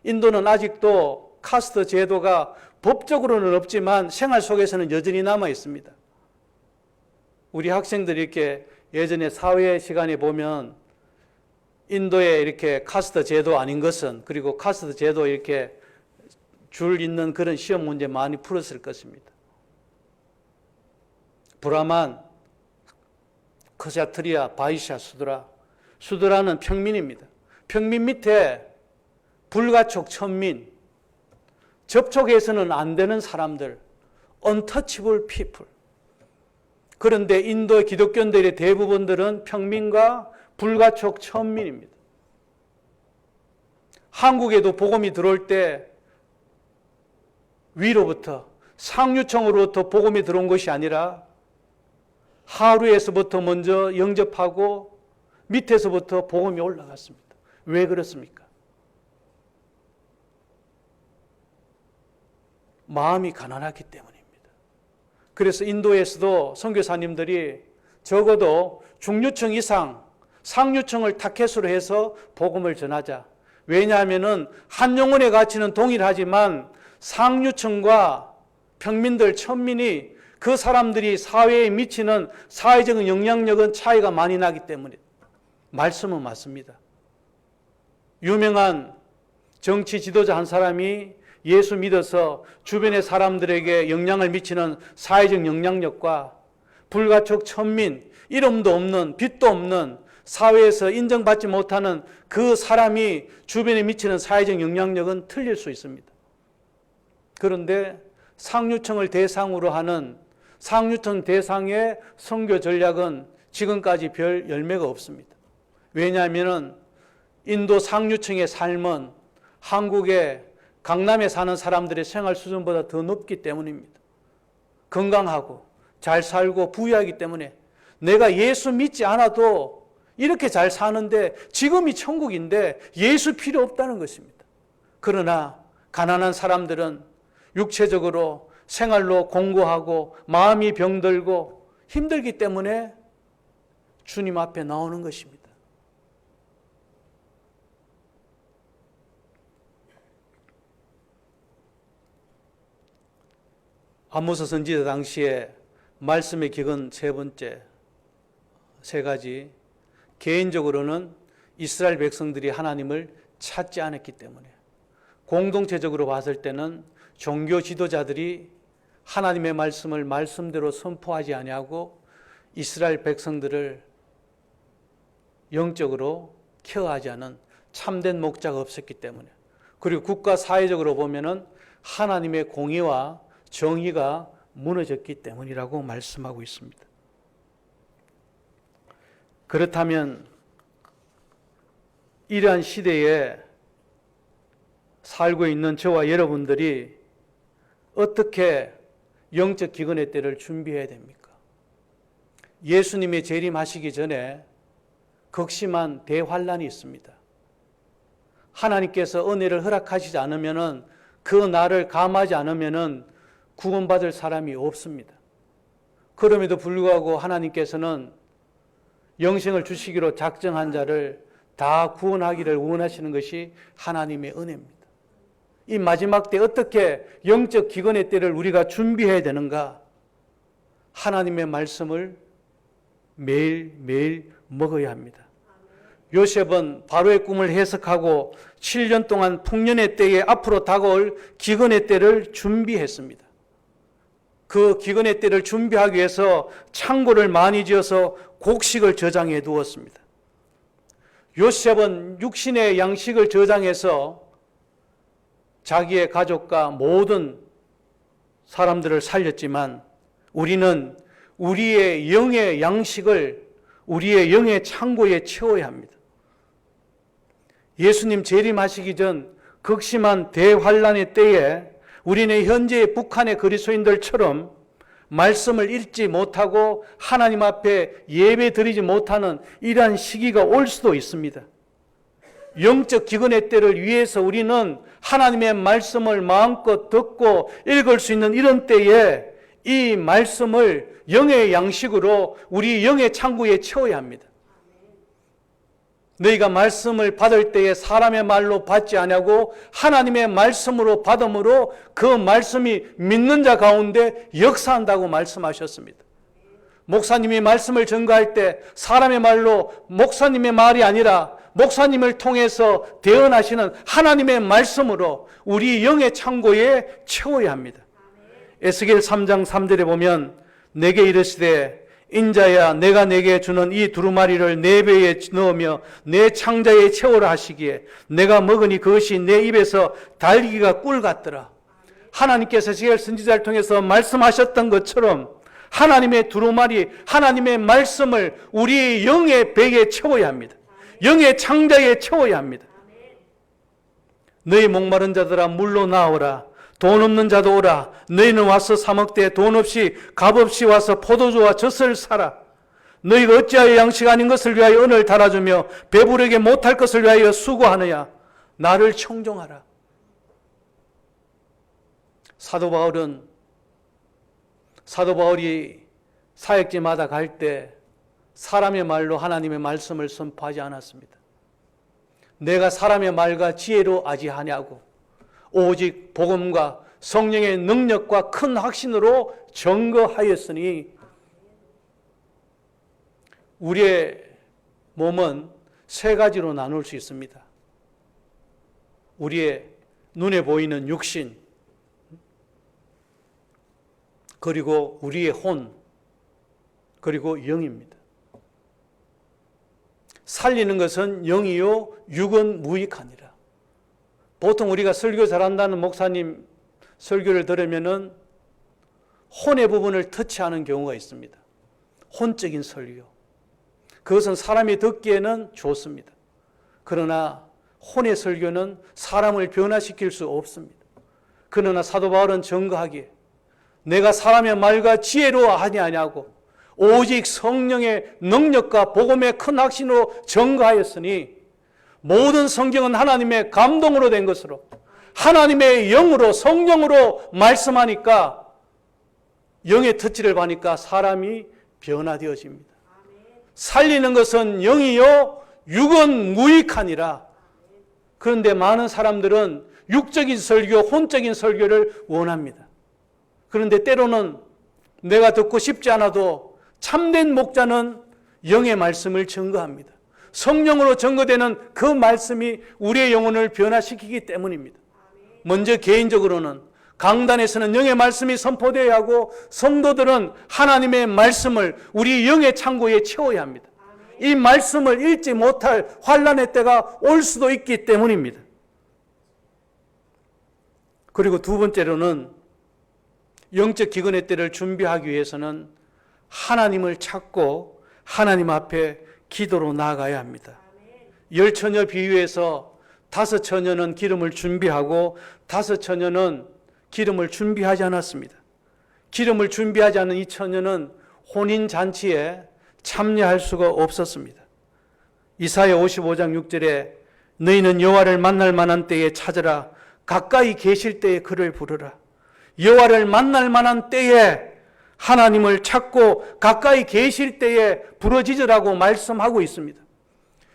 인도는 아직도 카스트 제도가 법적으로는 없지만 생활 속에서는 여전히 남아 있습니다. 우리 학생들이 이렇게 예전에 사회 시간에 보면 인도에 이렇게 카스트 제도 아닌 것은, 그리고 카스트 제도 이렇게 줄 있는 그런 시험 문제 많이 풀었을 것입니다. 브라만, 크샤트리아, 바이샤, 수드라. 수드라는 평민입니다. 평민 밑에 불가촉, 천민, 접촉해서는 안 되는 사람들, untouchable people. 그런데 인도 기독교인들의 대부분들은 평민과 불가촉, 천민입니다. 한국에도 복음이 들어올 때 위로부터, 상류층으로부터 복음이 들어온 것이 아니라 하루에서부터 먼저 영접하고 밑에서부터 복음이 올라갔습니다. 왜 그렇습니까? 마음이 가난하기 때문입니다. 그래서 인도에서도 선교사님들이 적어도 중류층 이상 상류층을 타켓으로 해서 복음을 전하자. 왜냐하면 한 영혼의 가치는 동일하지만 상류층과 평민들, 천민이 그 사람들이 사회에 미치는 사회적인 영향력은 차이가 많이 나기 때문에 말씀은 맞습니다. 유명한 정치 지도자 한 사람이 예수 믿어서 주변의 사람들에게 영향을 미치는 사회적 영향력과 불가촉 천민, 이름도 없는, 빚도 없는, 사회에서 인정받지 못하는 그 사람이 주변에 미치는 사회적 영향력은 틀릴 수 있습니다. 그런데 상류층을 대상으로 하는 상류층 대상의 선교 전략은 지금까지 별 열매가 없습니다. 왜냐하면 인도 상류층의 삶은 한국의 강남에 사는 사람들의 생활 수준보다 더 높기 때문입니다. 건강하고 잘 살고 부유하기 때문에 내가 예수 믿지 않아도 이렇게 잘 사는데 지금이 천국인데 예수 필요 없다는 것입니다. 그러나 가난한 사람들은 육체적으로 생활로 공고하고 마음이 병들고 힘들기 때문에 주님 앞에 나오는 것입니다. 아모스 선지자 당시에 말씀의 기근 세 번째, 세 가지. 개인적으로는 이스라엘 백성들이 하나님을 찾지 않았기 때문에, 공동체적으로 봤을 때는 종교 지도자들이 하나님의 말씀을 말씀대로 선포하지 아니하고 이스라엘 백성들을 영적으로 케어하지 않은 참된 목자가 없었기 때문에, 그리고 국가 사회적으로 보면은 하나님의 공의와 정의가 무너졌기 때문이라고 말씀하고 있습니다. 그렇다면 이러한 시대에 살고 있는 저와 여러분들이 어떻게 영적 기근의 때를 준비해야 됩니까? 예수님이 재림하시기 전에 극심한 대환란이 있습니다. 하나님께서 은혜를 허락하시지 않으면, 그 날을 감하지 않으면 구원받을 사람이 없습니다. 그럼에도 불구하고 하나님께서는 영생을 주시기로 작정한 자를 다 구원하기를 원하시는 것이 하나님의 은혜입니다. 이 마지막 때 어떻게 영적 기근의 때를 우리가 준비해야 되는가? 하나님의 말씀을 매일매일 먹어야 합니다. 요셉은 바로의 꿈을 해석하고 7년 동안 풍년의 때에 앞으로 다가올 기근의 때를 준비했습니다. 그 기근의 때를 준비하기 위해서 창고를 많이 지어서 곡식을 저장해 두었습니다. 요셉은 육신의 양식을 저장해서 자기의 가족과 모든 사람들을 살렸지만 우리는 우리의 영의 양식을 우리의 영의 창고에 채워야 합니다. 예수님 재림하시기 전 극심한 대환란의 때에 우리는 현재의 북한의 그리스도인들처럼 말씀을 읽지 못하고 하나님 앞에 예배 드리지 못하는 이러한 시기가 올 수도 있습니다. 영적 기근의 때를 위해서 우리는 하나님의 말씀을 마음껏 듣고 읽을 수 있는 이런 때에 이 말씀을 영의 양식으로 우리 영의 창고에 채워야 합니다. 너희가 말씀을 받을 때에 사람의 말로 받지 아니하고 하나님의 말씀으로 받음으로 그 말씀이 믿는 자 가운데 역사한다고 말씀하셨습니다. 목사님이 말씀을 전가할 때 사람의 말로 목사님의 말이 아니라 목사님을 통해서 대언하시는 하나님의 말씀으로 우리 영의 창고에 채워야 합니다. 에스겔 3장 3절에 보면 내게 이르시되 인자야 내가 내게 주는 이 두루마리를 내 배에 넣으며 내 창자에 채우라 하시기에 내가 먹으니 그것이 내 입에서 달기가 꿀 같더라. 하나님께서 에스겔 선지자를 통해서 말씀하셨던 것처럼 하나님의 두루마리 하나님의 말씀을 우리 영의 배에 채워야 합니다. 영의 창자에 채워야 합니다. 너희 목마른 자들아 물로 나오라. 돈 없는 자도 오라. 너희는 와서 사 먹되 돈 없이 값 없이 와서 포도주와 젖을 사라. 너희가 어찌하여 양식 아닌 것을 위하여 은을 달아주며 배부르게 못할 것을 위하여 수고하느냐. 나를 청종하라. 사도 바울이 사역지마다 갈 때 사람의 말로 하나님의 말씀을 선포하지 않았습니다. 내가 사람의 말과 지혜로 아지하냐고 오직 복음과 성령의 능력과 큰 확신으로 증거하였으니 우리의 몸은 세 가지로 나눌 수 있습니다. 우리의 눈에 보이는 육신, 그리고 우리의 혼, 그리고 영입니다. 살리는 것은 영이요 육은 무익하니라. 보통 우리가 설교 잘한다는 목사님 설교를 들으면은 혼의 부분을 터치하는 경우가 있습니다. 혼적인 설교. 그것은 사람이 듣기에는 좋습니다. 그러나 혼의 설교는 사람을 변화시킬 수 없습니다. 그러나 사도 바울은 증거하기에 내가 사람의 말과 지혜로 하니 아니하고 오직 성령의 능력과 복음의 큰 확신으로 증거하였으니 모든 성경은 하나님의 감동으로 된 것으로 하나님의 영으로 성령으로 말씀하니까 영의 터치를 받으니까 사람이 변화되어집니다. 살리는 것은 영이요 육은 무익하니라. 그런데 많은 사람들은 육적인 설교, 혼적인 설교를 원합니다. 그런데 때로는 내가 듣고 싶지 않아도 참된 목자는 영의 말씀을 증거합니다. 성령으로 증거되는 그 말씀이 우리의 영혼을 변화시키기 때문입니다. 먼저 개인적으로는 강단에서는 영의 말씀이 선포되어야 하고 성도들은 하나님의 말씀을 우리 영의 창고에 채워야 합니다. 이 말씀을 읽지 못할 환난의 때가 올 수도 있기 때문입니다. 그리고 두 번째로는 영적 기근의 때를 준비하기 위해서는 하나님을 찾고 하나님 앞에 기도로 나아가야 합니다. 10처녀 비유에서 5처녀는 기름을 준비하고 5처녀는 기름을 준비하지 않았습니다. 기름을 준비하지 않은 이 처녀는 혼인잔치에 참여할 수가 없었습니다. 이사야 55장 6절에 너희는 여호와를 만날 만한 때에 찾으라. 가까이 계실 때에 그를 부르라. 여호와를 만날 만한 때에 하나님을 찾고 가까이 계실 때에 부르짖으라고 말씀하고 있습니다.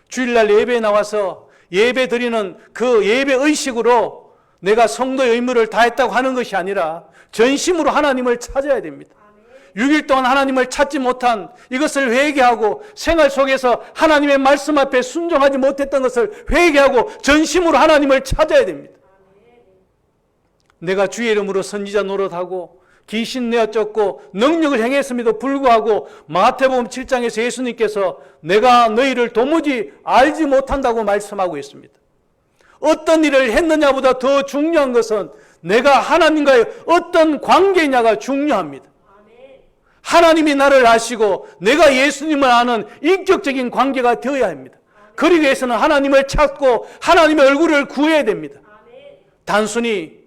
주일날 예배에 나와서 예배 드리는 그 예배 의식으로 내가 성도의 의무를 다했다고 하는 것이 아니라 전심으로 하나님을 찾아야 됩니다. 6일 동안 하나님을 찾지 못한 이것을 회개하고 생활 속에서 하나님의 말씀 앞에 순종하지 못했던 것을 회개하고 전심으로 하나님을 찾아야 됩니다. 내가 주의 이름으로 선지자 노릇하고 귀신 내어 쫓고 능력을 행했음에도 불구하고 마태복음 7장에서 예수님께서 내가 너희를 도무지 알지 못한다고 말씀하고 있습니다. 어떤 일을 했느냐보다 더 중요한 것은 내가 하나님과의 어떤 관계냐가 중요합니다. 하나님이 나를 아시고 내가 예수님을 아는 인격적인 관계가 되어야 합니다. 그러기 위해서는 하나님을 찾고 하나님의 얼굴을 구해야 됩니다. 단순히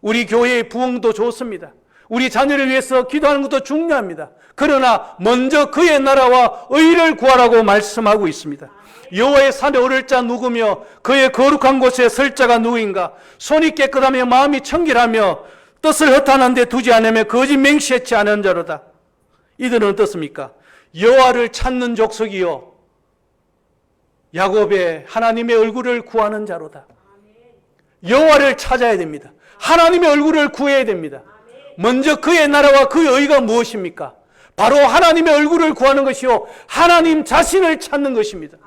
우리 교회의 부흥도 좋습니다. 우리 자녀를 위해서 기도하는 것도 중요합니다. 그러나 먼저 그의 나라와 의를 구하라고 말씀하고 있습니다. 여호와의 산에 오를 자 누구며 그의 거룩한 곳에 설 자가 누구인가? 손이 깨끗하며 마음이 청결하며 뜻을 허탄한 데 두지 않으며 거짓 맹세치 않은 자로다. 이들은 어떻습니까? 여호와를 찾는 족속이요 야곱의 하나님의 얼굴을 구하는 자로다. 여호와를 찾아야 됩니다. 하나님의 얼굴을 구해야 됩니다. 먼저 그의 나라와 그의 의가 무엇입니까? 바로 하나님의 얼굴을 구하는 것이요 하나님 자신을 찾는 것입니다.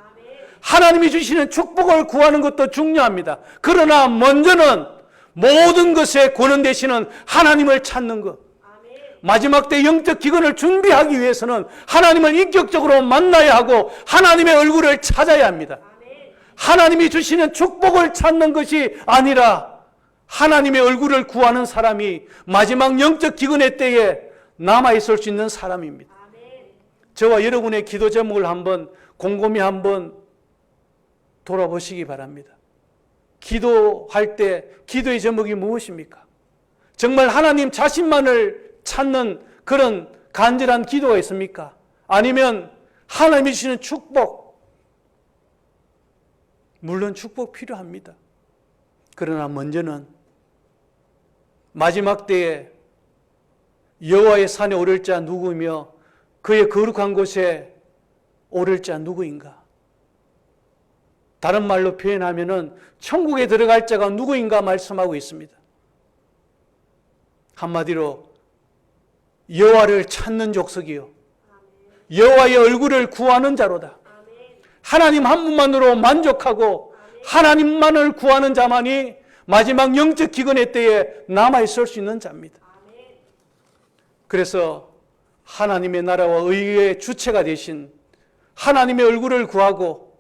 하나님이 주시는 축복을 구하는 것도 중요합니다. 그러나 먼저는 모든 것에 권한 되시는 하나님을 찾는 것. 마지막 때 영적 기근을 준비하기 위해서는 하나님을 인격적으로 만나야 하고 하나님의 얼굴을 찾아야 합니다. 하나님이 주시는 축복을 찾는 것이 아니라 하나님의 얼굴을 구하는 사람이 마지막 영적 기근의 때에 남아있을 수 있는 사람입니다. 저와 여러분의 기도 제목을 한번 곰곰이 한번 돌아보시기 바랍니다. 기도할 때 기도의 제목이 무엇입니까? 정말 하나님 자신만을 찾는 그런 간절한 기도가 있습니까? 아니면 하나님이 주시는 축복, 물론 축복 필요합니다. 그러나 먼저는 마지막 때에 여호와의 산에 오를 자 누구며 그의 거룩한 곳에 오를 자 누구인가? 다른 말로 표현하면은 천국에 들어갈 자가 누구인가 말씀하고 있습니다. 한마디로 여호와를 찾는 족속이요 여호와의 얼굴을 구하는 자로다. 하나님 한 분만으로 만족하고 하나님만을 구하는 자만이 마지막 영적 기근의 때에 남아있을 수 있는 자입니다. 그래서 하나님의 나라와 의의 주체가 되신 하나님의 얼굴을 구하고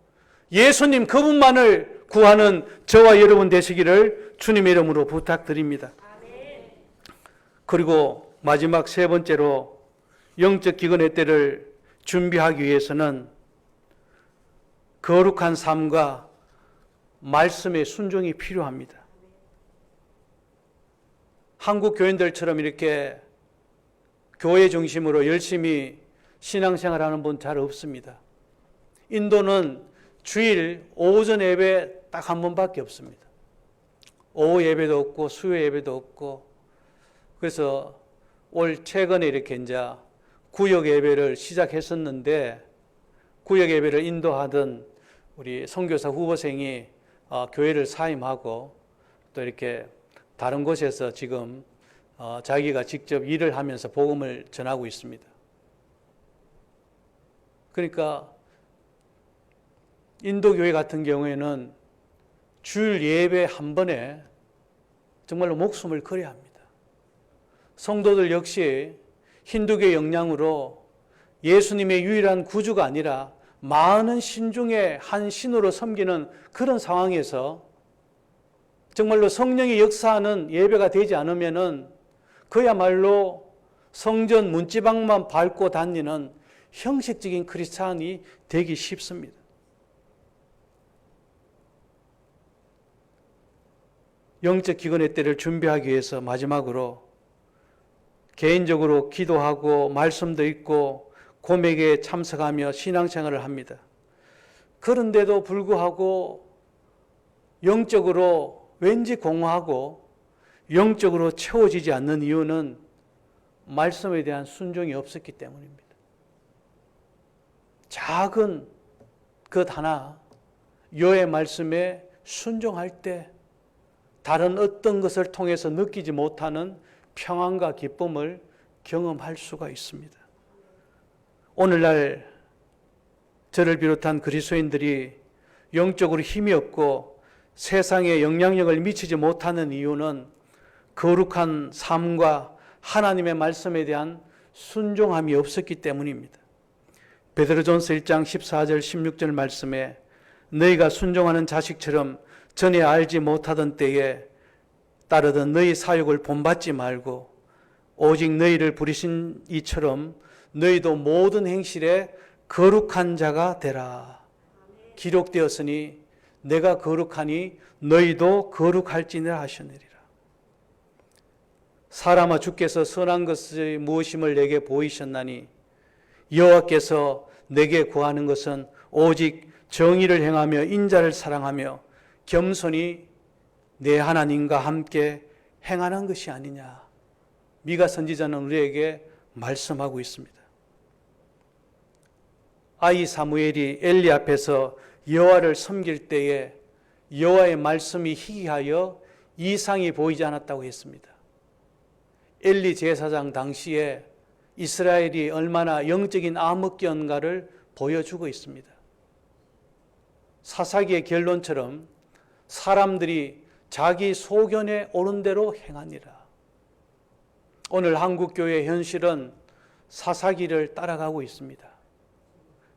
예수님 그분만을 구하는 저와 여러분 되시기를 주님의 이름으로 부탁드립니다. 그리고 마지막 세 번째로 영적 기근의 때를 준비하기 위해서는 거룩한 삶과 말씀의 순종이 필요합니다. 한국 교인들처럼 이렇게 교회 중심으로 열심히 신앙생활하는 분 잘 없습니다. 인도는 주일 오전 예배 딱 한 번밖에 없습니다. 오후 예배도 없고 수요 예배도 없고 그래서 올 최근에 이렇게 이제 구역 예배를 시작했었는데 구역 예배를 인도하던 우리 선교사 후보생이 교회를 사임하고 또 이렇게 다른 곳에서 지금 자기가 직접 일을 하면서 복음을 전하고 있습니다. 그러니까 인도교회 같은 경우에는 주일 예배 한 번에 정말로 목숨을 걸어야 합니다. 성도들 역시 힌두교의 영향으로 예수님의 유일한 구주가 아니라 많은 신 중에 한 신으로 섬기는 그런 상황에서 정말로 성령의 역사하는 예배가 되지 않으면은 그야말로 성전 문지방만 밟고 다니는 형식적인 크리스찬이 되기 쉽습니다. 영적 기근의 때를 준비하기 위해서 마지막으로 개인적으로 기도하고 말씀도 읽고 고백에 참석하며 신앙생활을 합니다. 그런데도 불구하고 영적으로 왠지 공허하고 영적으로 채워지지 않는 이유는 말씀에 대한 순종이 없었기 때문입니다. 작은 것 하나 여호와의 말씀에 순종할 때 다른 어떤 것을 통해서 느끼지 못하는 평안과 기쁨을 경험할 수가 있습니다. 오늘날 저를 비롯한 그리스도인들이 영적으로 힘이 없고 세상에 영향력을 미치지 못하는 이유는 거룩한 삶과 하나님의 말씀에 대한 순종함이 없었기 때문입니다. 베드로전서 1장 14절 16절 말씀에 너희가 순종하는 자식처럼 전에 알지 못하던 때에 따르던 너희 사욕을 본받지 말고 오직 너희를 부르신 이처럼 너희도 모든 행실에 거룩한 자가 되라. 기록되었으니 내가 거룩하니 너희도 거룩할지니라 하시느니라. 사람아 주께서 선한 것이 무엇임을 내게 보이셨나니 여호와께서 내게 구하는 것은 오직 정의를 행하며 인자를 사랑하며 겸손히 내 하나님과 함께 행하는 것이 아니냐. 미가 선지자는 우리에게 말씀하고 있습니다. 아이 사무엘이 엘리 앞에서 여호와를 섬길 때에 여호와의 말씀이 희귀하여 이상이 보이지 않았다고 했습니다. 엘리 제사장 당시에 이스라엘이 얼마나 영적인 암흑기인가를 보여주고 있습니다. 사사기의 결론처럼 사람들이 자기 소견에 옳은 대로 행하니라. 오늘 한국교회의 현실은 사사기를 따라가고 있습니다.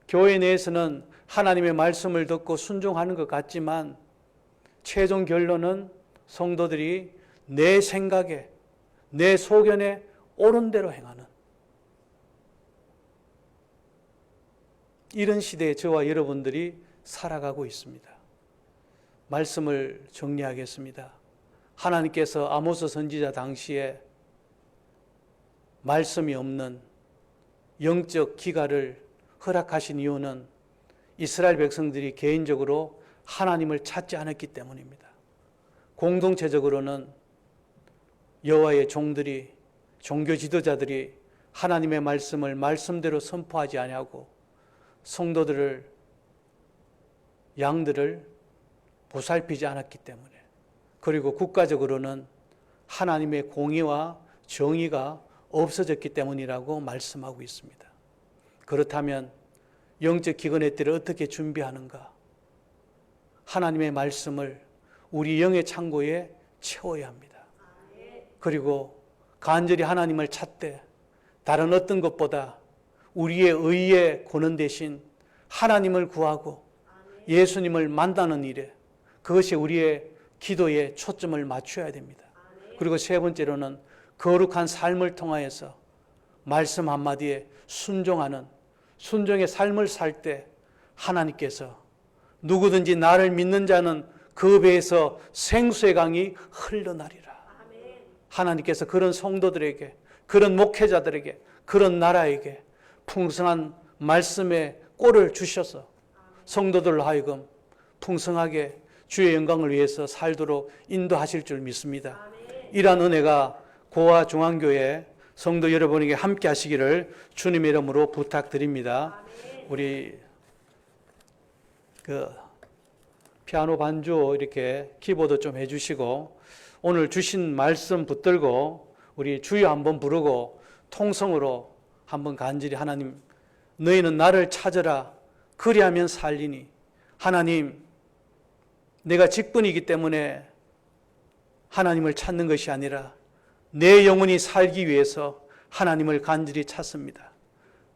교회 내에서는 하나님의 말씀을 듣고 순종하는 것 같지만 최종 결론은 성도들이 내 생각에 내 소견에 옳은 대로 행하는 이런 시대에 저와 여러분들이 살아가고 있습니다. 말씀을 정리하겠습니다. 하나님께서 아모스 선지자 당시에 말씀이 없는 영적 기가를 허락하신 이유는 이스라엘 백성들이 개인적으로 하나님을 찾지 않았기 때문입니다. 공동체적으로는 여호와의 종들이 종교 지도자들이 하나님의 말씀을 말씀대로 선포하지 아니하고 성도들을 양들을 보살피지 않았기 때문에 그리고 국가적으로는 하나님의 공의와 정의가 없어졌기 때문이라고 말씀하고 있습니다. 그렇다면 영적 기근의 때를 어떻게 준비하는가? 하나님의 말씀을 우리 영의 창고에 채워야 합니다. 그리고 간절히 하나님을 찾되 다른 어떤 것보다 우리의 의의 권한 대신 하나님을 구하고 예수님을 만나는 일에 그것이 우리의 기도에 초점을 맞춰야 됩니다. 그리고 세 번째로는 거룩한 삶을 통하여서 말씀 한마디에 순종하는 순종의 삶을 살 때 하나님께서 누구든지 나를 믿는 자는 그 배에서 생수의 강이 흘러나리라. 하나님께서 그런 성도들에게 그런 목회자들에게 그런 나라에게 풍성한 말씀의 꼴을 주셔서 성도들로 하여금 풍성하게 주의 영광을 위해서 살도록 인도하실 줄 믿습니다. 이러한 은혜가 고아 중앙교회 성도 여러분에게 함께 하시기를 주님의 이름으로 부탁드립니다. 우리 피아노 반주 이렇게 키보드 좀 해주시고 오늘 주신 말씀 붙들고 우리 주여 한번 부르고 통성으로 한번 간절히 하나님 너희는 나를 찾으라 그리하면 살리니 하나님 내가 직분이기 때문에 하나님을 찾는 것이 아니라 내 영혼이 살기 위해서 하나님을 간절히 찾습니다.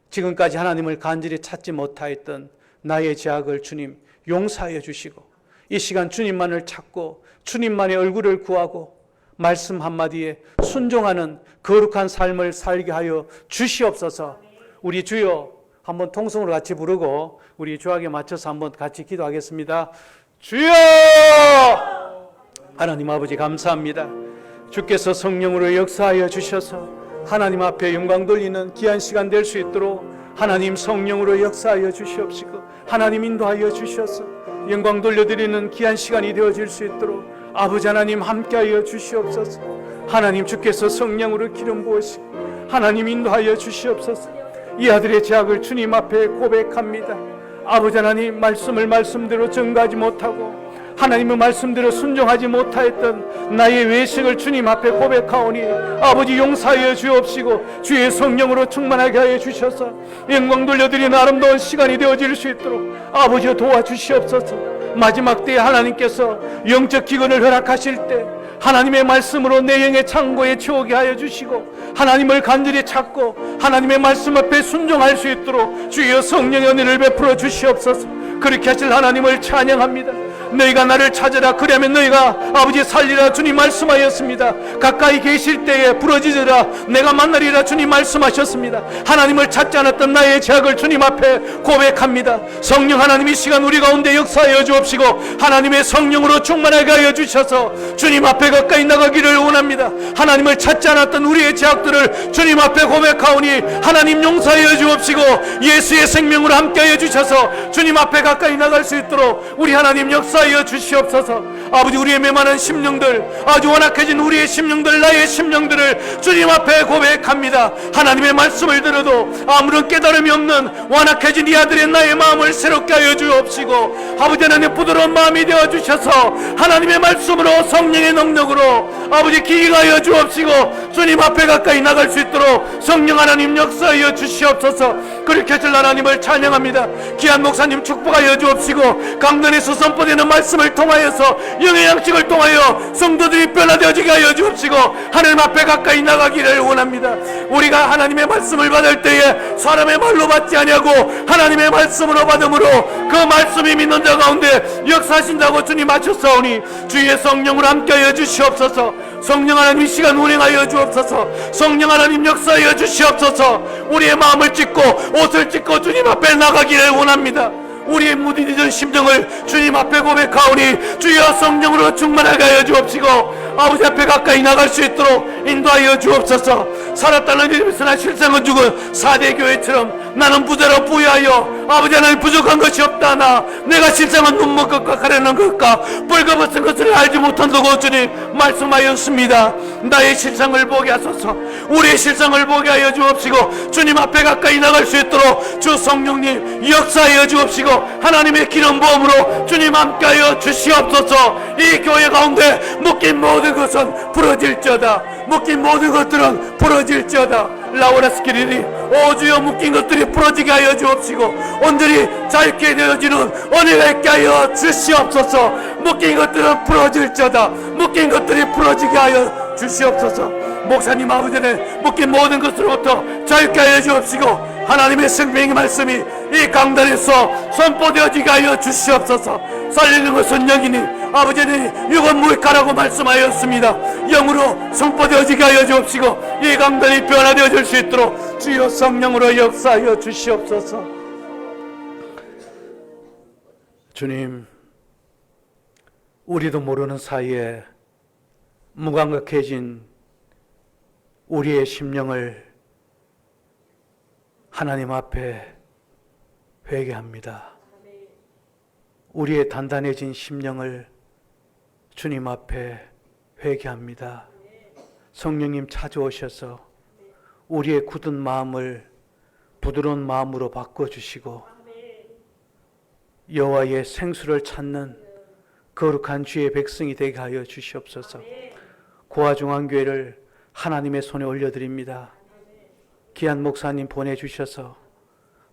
지금까지 하나님을 간절히 찾지 못하였던 나의 죄악을 주님 용서하여 주시고 이 시간 주님만을 찾고 주님만의 얼굴을 구하고 말씀 한마디에 순종하는 거룩한 삶을 살게 하여 주시옵소서. 우리 주여 한번 통성으로 같이 부르고 우리 주악에 맞춰서 한번 같이 기도하겠습니다. 주여! 하나님 아버지 감사합니다. 주께서 성령으로 역사하여 주셔서 하나님 앞에 영광 돌리는 귀한 시간 될 수 있도록 하나님 성령으로 역사하여 주시옵시고 하나님 인도하여 주셔서 영광 돌려드리는 귀한 시간이 되어질 수 있도록 아버지 하나님 함께하여 주시옵소서. 하나님 주께서 성령으로 기름 부으시고 하나님 인도하여 주시옵소서. 이 아들의 죄악을 주님 앞에 고백합니다. 아버지 하나님 말씀을 말씀대로 전가하지 못하고 하나님의 말씀대로 순종하지 못하였던 나의 외식을 주님 앞에 고백하오니 아버지 용서하여 주옵시고 주의 성령으로 충만하게 하여 주셔서 영광 돌려드리는 아름다운 시간이 되어질 수 있도록 아버지여 도와주시옵소서. 마지막 때에 하나님께서 영적 기근을 허락하실 때 하나님의 말씀으로 내 영의 창고에 채우게 하여 주시고 하나님을 간절히 찾고 하나님의 말씀 앞에 순종할 수 있도록 주여 성령의 은혜를 베풀어 주시옵소서. 그렇게 하실 하나님을 찬양합니다. 너희가 나를 찾으라 그러면 너희가 아버지 살리라 주님 말씀하였습니다. 가까이 계실 때에 부러지리라 내가 만나리라 주님 말씀하셨습니다. 하나님을 찾지 않았던 나의 죄악을 주님 앞에 고백합니다. 성령 하나님 이 시간 우리 가운데 역사하여 주옵시고 하나님의 성령으로 충만하게 하여 주셔서 주님 앞에 가까이 나가기를 원합니다. 하나님을 찾지 않았던 우리의 죄악들을 주님 앞에 고백하오니 하나님 용서하여 주옵시고 예수의 생명으로 함께하여 주셔서 주님 앞에 가까이 나갈 수 있도록 우리 하나님 역사하여 주시옵소서. 아버지 우리의 메마른 심령들 아주 완악해진 우리의 심령들 나의 심령들을 주님 앞에 고백합니다. 하나님의 말씀을 들어도 아무런 깨달음이 없는 완악해진 이 아들의 나의 마음을 새롭게 하여 주옵시고 아버지 하나님 부드러운 마음이 되어 주셔서 하나님의 말씀으로 성령의 능력으로 아버지 기이게 하여 주옵시고 주님 앞에 가까이 나갈 수 있도록 성령 하나님 역사하여 주시옵소서. 그렇게 하실 하나님을 찬양합니다. 귀한 목사님 축복하여 주옵시고 강단에서 선포되는 말씀을 통하여서 영의 양식을 통하여 성도들이 변화되어지게 하여 주옵시고 하나님 앞에 가까이 나가기를 원합니다. 우리가 하나님의 말씀을 받을 때에 사람의 말로 받지 아니하고 하나님의 말씀으로 받음으로 그 말씀이 믿는 자 가운데 역사하신다고 주님 하셨사오니 주의 성령으로 함께하여 주시옵소서. 성령 하나님 이 시간 운행하여 주옵소서. 성령 하나님 역사하여 주시옵소서. 우리의 마음을 찢고 옷을 찢고 주님 앞에 나가기를 원합니다. 우리의 무디디던 심정을 주님 앞에 고백하오니 주여 성령으로 충만하게 하여 주옵시고 아버지 앞에 가까이 나갈 수 있도록 인도하여 주옵소서. 살았다는 이름에서나 실상은 죽은 4대 교회처럼 나는 부자로 부유하여 아버지 하나님 부족한 것이 없다 하나 내가 실상은 눈먼 것과 가려는 것과 뻘거벗은 것을 알지 못한다고 주님 말씀하였습니다. 나의 실상을 보게 하소서. 우리의 실상을 보게 하여 주옵시고 주님 앞에 가까이 나갈 수 있도록 주 성령님 역사하여 주옵시고 하나님의 기름 부음으로 주님 함께하여 주시옵소서. 이 교회 가운데 묶인 모든 것은 부러질지어다. 묶인 모든 것들은 부러질지어다. 라오라스키리니 오주여 묶인 것들이 부러지게 하여 주옵시고 온전히 짧게 되어지는 은혜가 있게 하여 주시옵소서. 묶인 것들은 부러질지어다. 묶인 것들이 부러지게 하여 주시옵소서. 목사님 아버지는 묶인 모든 것으로부터 자유케 하여 주옵시고 하나님의 생명의 말씀이 이 강단에서 선포되어지게 하여 주시옵소서. 살리는 것은 영이니 아버지는 육은 무익하라고 말씀하였습니다. 영으로 선포되어지게 하여 주옵시고 이 강단이 변화되어질 수 있도록 주여 성령으로 역사하여 주시옵소서. 주님, 우리도 모르는 사이에 무감각해진 우리의 심령을 하나님 앞에 회개합니다. 우리의 단단해진 심령을 주님 앞에 회개합니다. 성령님 찾아오셔서 우리의 굳은 마음을 부드러운 마음으로 바꿔주시고 여호와의 생수를 찾는 거룩한 주의 백성이 되게 하여 주시옵소서. 고아중앙교회를 하나님의 손에 올려드립니다. 귀한 목사님 보내주셔서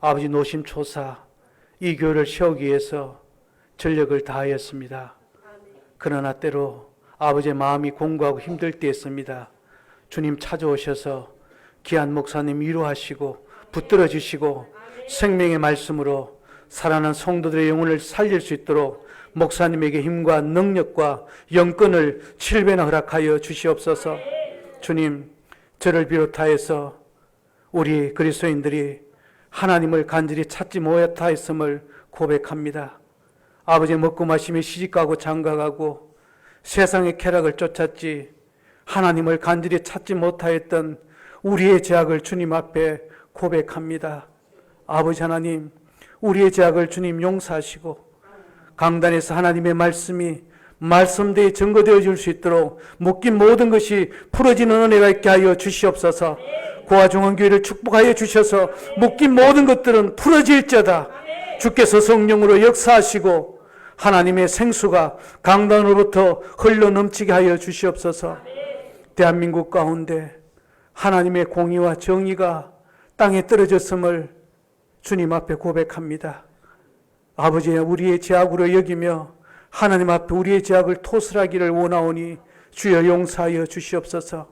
아버지 노심초사 이 교회를 세우기 위해서 전력을 다하였습니다. 그러나 때로 아버지의 마음이 공고하고 힘들 때였습니다. 주님 찾아오셔서 귀한 목사님 위로하시고 붙들어 주시고 생명의 말씀으로 살아난 성도들의 영혼을 살릴 수 있도록 목사님에게 힘과 능력과 영권을 7배나 허락하여 주시옵소서. 주님, 저를 비롯하여서 우리 그리스도인들이 하나님을 간절히 찾지 못하였음을 고백합니다. 아버지 먹고 마시며 시집가고 장가가고 세상의 쾌락을 쫓았지 하나님을 간절히 찾지 못하였던 우리의 죄악을 주님 앞에 고백합니다. 아버지 하나님, 우리의 죄악을 주님 용서하시고 강단에서 하나님의 말씀이 말씀대에 증거되어 줄 수 있도록 묶인 모든 것이 풀어지는 은혜가 있게 하여 주시옵소서. 고아중앙교회를 축복하여 주셔서 묶인 모든 것들은 풀어질지어다. 주께서 성령으로 역사하시고 하나님의 생수가 강단으로부터 흘러 넘치게 하여 주시옵소서. 대한민국 가운데 하나님의 공의와 정의가 땅에 떨어졌음을 주님 앞에 고백합니다. 아버지, 우리의 죄악으로 여기며 하나님 앞에 우리의 죄악을 토설하기를 원하오니 주여 용서하여 주시옵소서.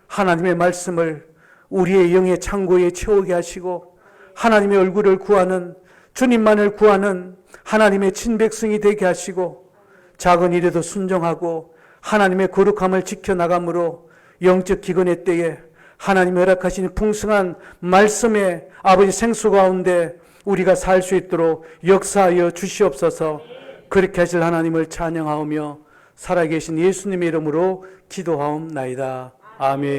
하나님의 말씀을 우리의 영의 창고에 채우게 하시고 하나님의 얼굴을 구하는, 주님만을 구하는 하나님의 친백성이 되게 하시고 작은 일에도 순종하고 하나님의 거룩함을 지켜나감으로 영적 기근의 때에 하나님이 허락하신 풍성한 말씀의 아버지 생수 가운데 우리가 살 수 있도록 역사하여 주시옵소서. 그렇게 하실 하나님을 찬양하오며 살아계신 예수님의 이름으로 기도하옵나이다. 아멘.